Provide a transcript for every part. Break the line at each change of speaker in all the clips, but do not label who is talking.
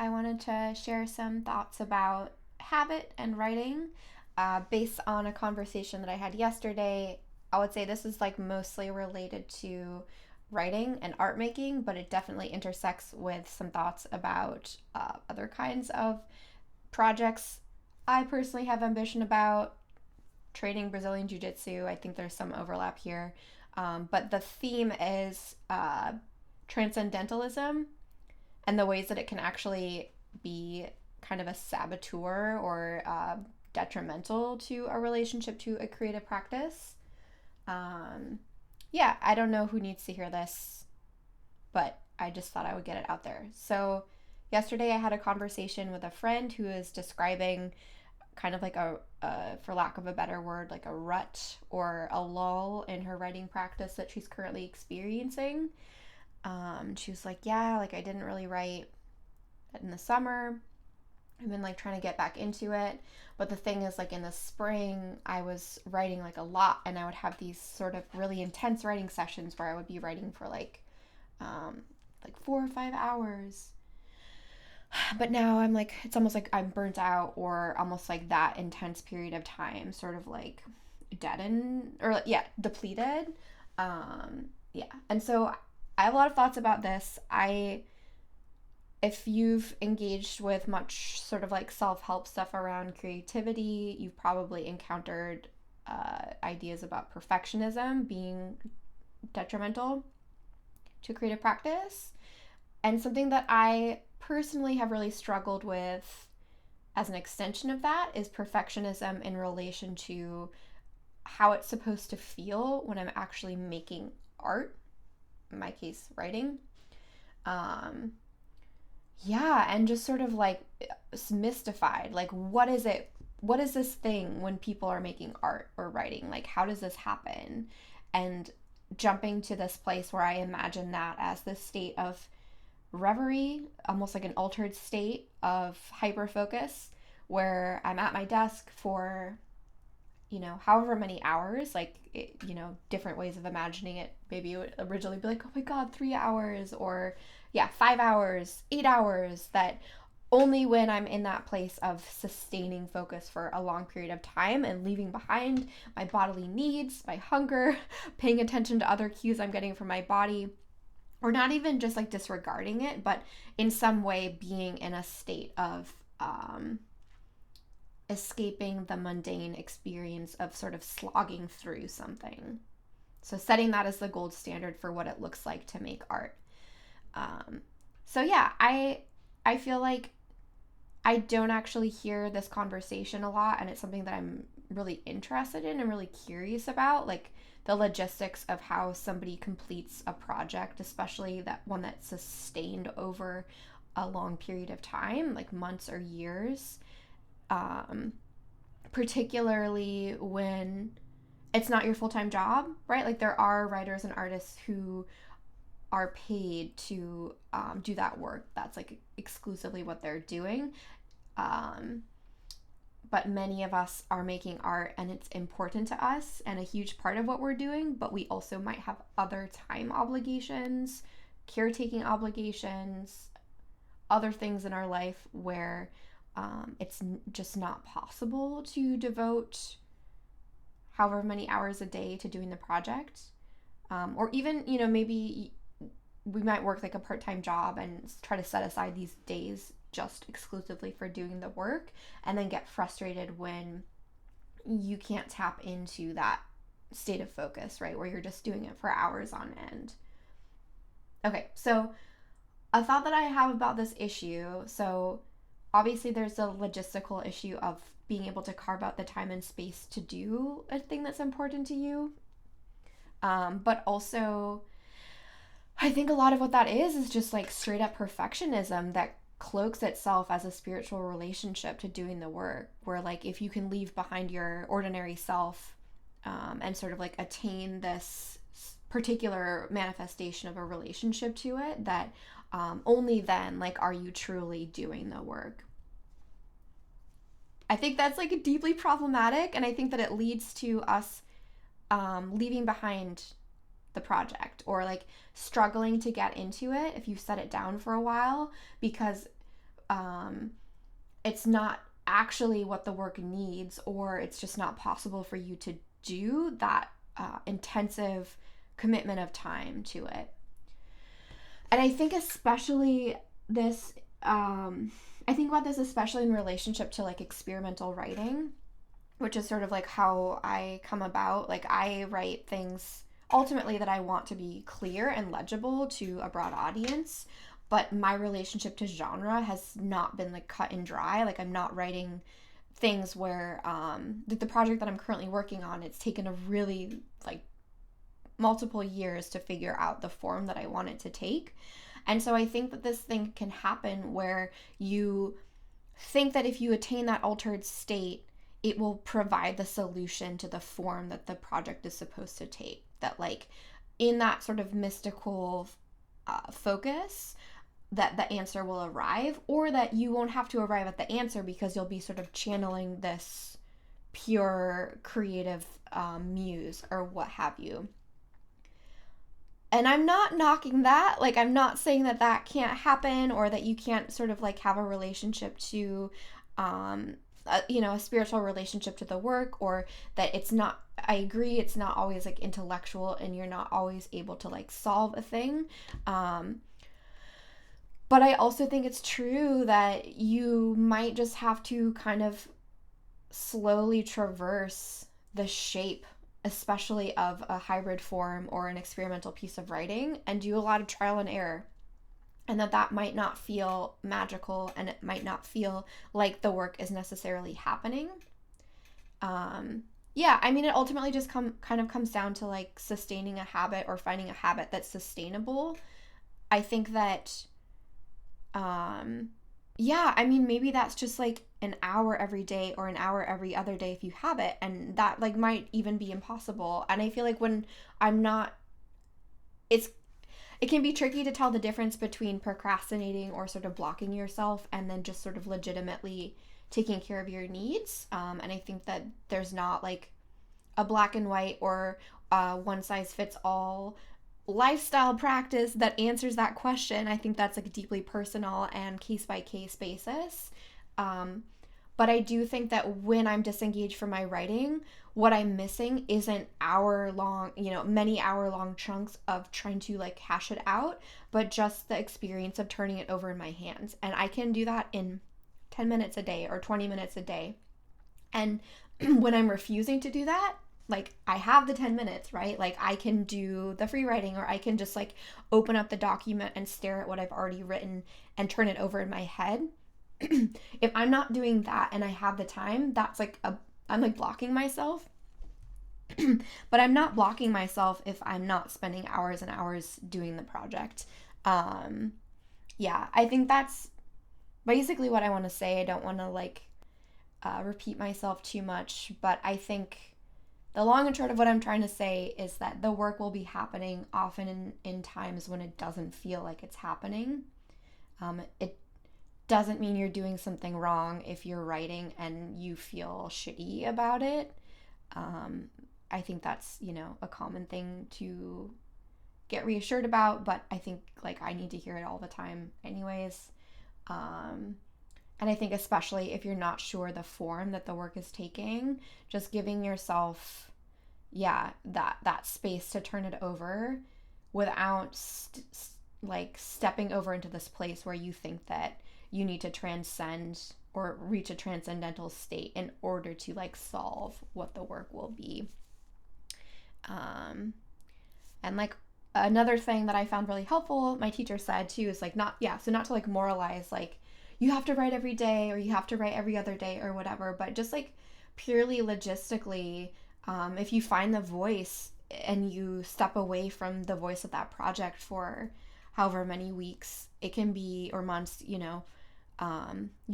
I wanted to share some thoughts about habit and writing based on a conversation that I had yesterday. I would say this is like mostly related to writing and art making, but it definitely intersects with some thoughts about other kinds of projects I personally have ambition about. Training Brazilian Jiu Jitsu, I think there's some overlap here. But the theme is transcendentalism and the ways that it can actually be kind of a saboteur or detrimental to a relationship to a creative practice. Um, yeah, I don't know who needs to hear this, but I just thought I would get it out there. So, yesterday I had a conversation with a friend who is describing kind of like for lack of a better word, like a rut or a lull in her writing practice that she's currently experiencing. She was like, yeah, like I didn't really write in the summer. I've been like trying to get back into it. But the thing is, like in the spring, I was writing like a lot, and I would have these sort of really intense writing sessions where I would be writing for um, like 4 or 5 hours. But now I'm like, it's almost like I'm burnt out, or almost like that intense period of time, sort of like deadened, or yeah, depleted. Yeah. And so I have a lot of thoughts about this. If you've engaged with much sort of like self help stuff around creativity, you've probably encountered ideas about perfectionism being detrimental to creative practice. And something that I personally have really struggled with as an extension of that is perfectionism in relation to how it's supposed to feel when I'm actually making art, in my case, writing. Um, yeah, and just sort of like mystified. Like, what is it? What is this thing when people are making art or writing? Like, how does this happen? And jumping to this place where I imagine that as this state of reverie, almost like an altered state of hyper focus, where I'm at my desk for, however many hours, like, different ways of imagining it. Maybe it would originally be like, oh my God, 3 hours, or yeah, 5 hours, 8 hours, that only when I'm in that place of sustaining focus for a long period of time and leaving behind my bodily needs, my hunger, paying attention to other cues I'm getting from my body, or not even just like disregarding it, but in some way being in a state of escaping the mundane experience of sort of slogging through something. So setting that as the gold standard for what it looks like to make art. Um, so yeah, I feel like I don't actually hear this conversation a lot, and it's something that I'm really interested in and really curious about, like the logistics of how somebody completes a project, especially that one that's sustained over a long period of time, like months or years. Um, Particularly when it's not your full-time job, right? Like there are writers and artists who are paid to do that work. That's like exclusively what they're doing. Um, but many of us are making art and it's important to us and a huge part of what we're doing, but we also might have other time obligations, caretaking obligations, other things in our life where it's just not possible to devote however many hours a day to doing the project. Or even, maybe we might work like a part-time job and try to set aside these days just exclusively for doing the work, and then get frustrated when you can't tap into that state of focus, right? Where you're just doing it for hours on end. Okay, so a thought that I have about this issue, so obviously there's a logistical issue of being able to carve out the time and space to do a thing that's important to you. But also, I think a lot of what that is just like straight up perfectionism that cloaks itself as a spiritual relationship to doing the work. Where, like, if you can leave behind your ordinary self and sort of like attain this particular manifestation of a relationship to it, that only then, like, are you truly doing the work. I think that's like deeply problematic, and I think that it leads to us leaving behind the project, or like struggling to get into it if you set it down for a while, because it's not actually what the work needs, or it's just not possible for you to do that intensive commitment of time to it. And I think especially this, I think about this especially in relationship to like experimental writing, which is sort of like how I come about. Like I write things ultimately that I want to be clear and legible to a broad audience, but my relationship to genre has not been like cut and dry. Like I'm not writing things where the project that I'm currently working on, it's taken a really like multiple years to figure out the form that I want it to take. And so I think that this thing can happen where you think that if you attain that altered state, it will provide the solution to the form that the project is supposed to take. That like in that sort of mystical focus, that the answer will arrive, or that you won't have to arrive at the answer because you'll be sort of channeling this pure creative muse or what have you. And I'm not knocking that. Like, I'm not saying that that can't happen or that you can't sort of like have a relationship to, a spiritual relationship to the work, or that it's not, I agree, it's not always like intellectual and you're not always able to like solve a thing. But I also think it's true that you might just have to kind of slowly traverse the shape, especially of a hybrid form or an experimental piece of writing, and do a lot of trial and error. And that might not feel magical, and it might not feel like the work is necessarily happening. Yeah, I mean, it ultimately just kind of comes down to like sustaining a habit or finding a habit that's sustainable. I think that yeah, I mean, maybe that's just like an hour every day or an hour every other day if you have it, and that like might even be impossible. And I feel like when I'm not, it can be tricky to tell the difference between procrastinating or sort of blocking yourself and then just sort of legitimately taking care of your needs. And I think that there's not like a black and white or one size fits all lifestyle practice that answers that question. I think that's like deeply personal and case by case basis. But I do think that when I'm disengaged from my writing, what I'm missing isn't many hour long chunks of trying to like hash it out, but just the experience of turning it over in my hands. And I can do that in 10 minutes a day or 20 minutes a day. And when I'm refusing to do that, like I have the 10 minutes, right? Like I can do the free writing, or I can just like open up the document and stare at what I've already written and turn it over in my head. If I'm not doing that and I have the time, that's like I'm like blocking myself. But I'm not blocking myself if I'm not spending hours and hours doing the project. Yeah, I think that's basically what I want to say. I don't want to like repeat myself too much, but I think the long and short of what I'm trying to say is that the work will be happening often in times when it doesn't feel like it's happening. It doesn't mean you're doing something wrong if you're writing and you feel shitty about it. I think that's, a common thing to get reassured about, but I think like I need to hear it all the time anyways. And I think especially if you're not sure the form that the work is taking, just giving yourself, that space to turn it over without stepping over into this place where you think that you need to transcend or reach a transcendental state in order to like solve what the work will be. And like another thing that I found really helpful, my teacher said too, is like not to like moralize like you have to write every day or you have to write every other day or whatever, but just like purely logistically, if you find the voice and you step away from the voice of that project for however many weeks it can be, or months, you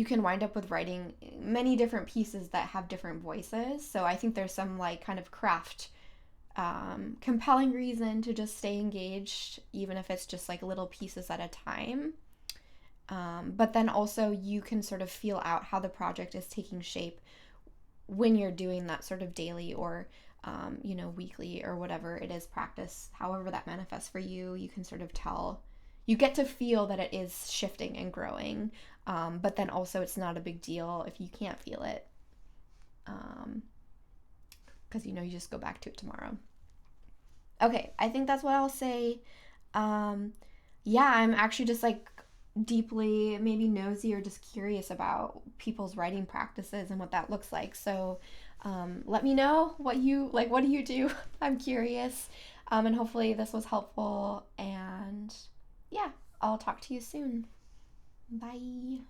can wind up with writing many different pieces that have different voices. So I think there's some like kind of craft compelling reason to just stay engaged, even if it's just like little pieces at a time. But then also you can sort of feel out how the project is taking shape when you're doing that sort of daily or, weekly or whatever it is practice, however that manifests for you. You can sort of tell, you get to feel that it is shifting and growing. But then also it's not a big deal if you can't feel it, because you just go back to it tomorrow. Okay, I think that's what I'll say. Yeah, I'm actually just like deeply maybe nosy or just curious about people's writing practices and what that looks like. So let me know what you like. What do you do? I'm curious. And hopefully this was helpful. And yeah, I'll talk to you soon. Bye.